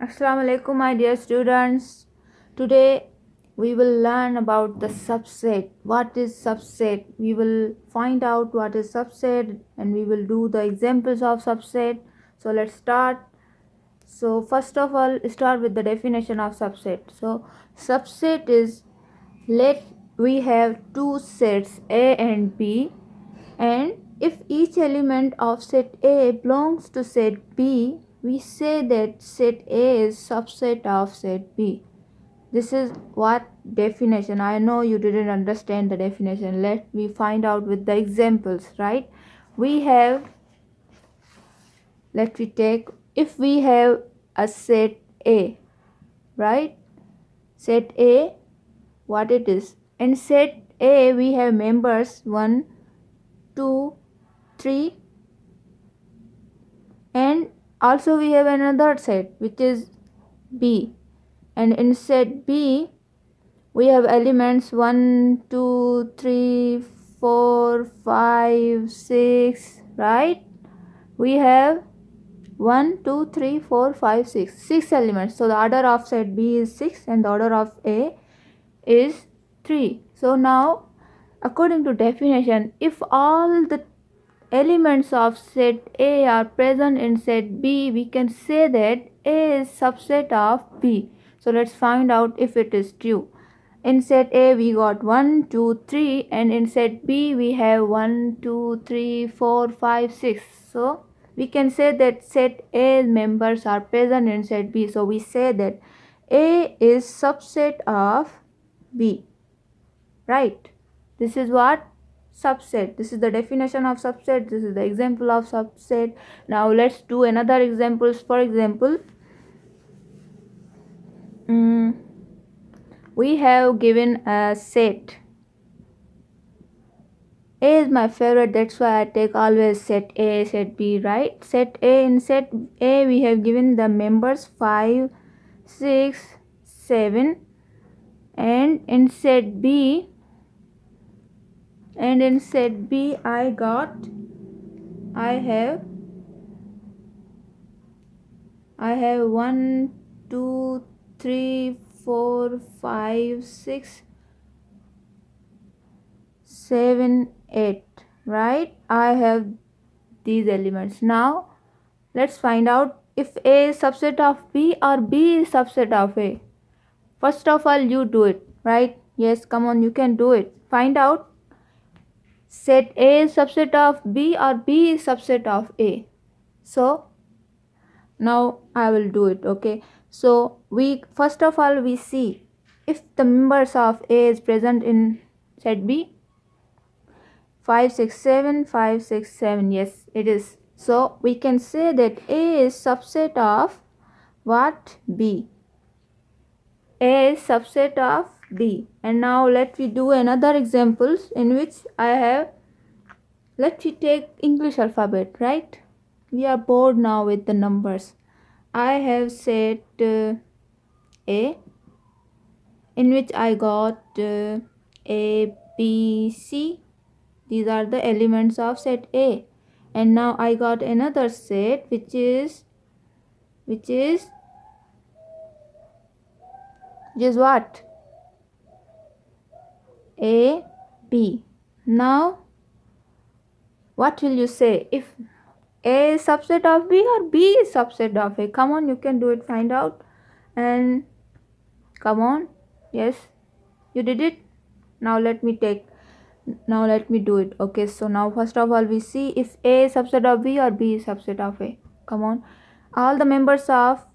Assalamu alaikum, my dear students. Today we will learn about the subset. What is subset? We will find out what is subset and we will do the examples of subset. So let's start. So first of all, start with the definition of subset. So subset is, let we have two sets A and B, and if each element of set A belongs to set B, we say that set A is subset of set B. This is what definition. I know you didn't understand the definition. Let me find out with the examples, right? We have, let me take, if we have a set A, right? Set A, what it is? In set A, we have members 1, 2, 3, and also we have another set which is B, and in set B we have elements 1, 2, 3, 4, 5, 6, right? We have 1, 2, 3, 4, 5, 6 elements. So the order of set B is 6 and the order of A is 3. So now, according to definition, if all the elements of set A are present in set B, we can say that A is subset of B. So let's find out if it is true. In set A we got 1, 2, 3, and in set B we have 1, 2, 3, 4, 5, 6. So we can say that set A members are present in set B. So we say that A is subset of B, right? This is what subset. This is the definition of subset. This is the example of subset. Now let's do another examples. For example, we have given a set. A is my favorite, that's why I take always set A, set B, right? Set A, in set A we have given the members 5, 6, 7, and in set B I have 1, 2, 3, 4, 5, 6, 7, 8, right? I have these elements. Now let's find out if A is subset of B or B is subset of A. First of all, you do it, right? Yes, come on, you can do it. Find out set A is subset of B or B is subset of A. So now I will do it, okay? So we first of all we see if the members of A is present in set B. 5, 6, 7, 5, 6, 7. Yes, it is. So we can say that A is subset of what? B. A is subset of B. And now let me do another examples in which I have, let me take English alphabet, right? We are bored now with the numbers. I have set A, in which I got A, B, C. These are the elements of set A. And now I got another set which is what? A, B. Now what will you say? If A is subset of B or B is subset of A? Come on, you can do it. Find out. And come on. Yes, you did it. Now let me do it. Okay, so now first of all we see if A is subset of B or B is subset of A. Come on. All the members of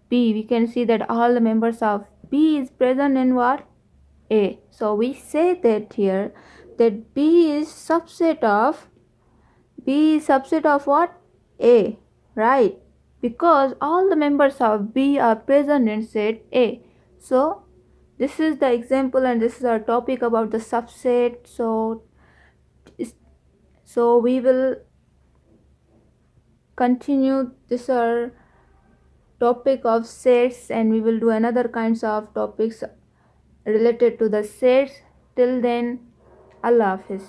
B, we can see that all the members of B is present in what? A. So we say that here that B is subset of what? A, right? Because all the members of B are present in set A. So this is the example and this is our topic about the subset. So we will continue this our topic of sets, and we will do another kinds of topics related to the sets. Till then, Allah Hafiz.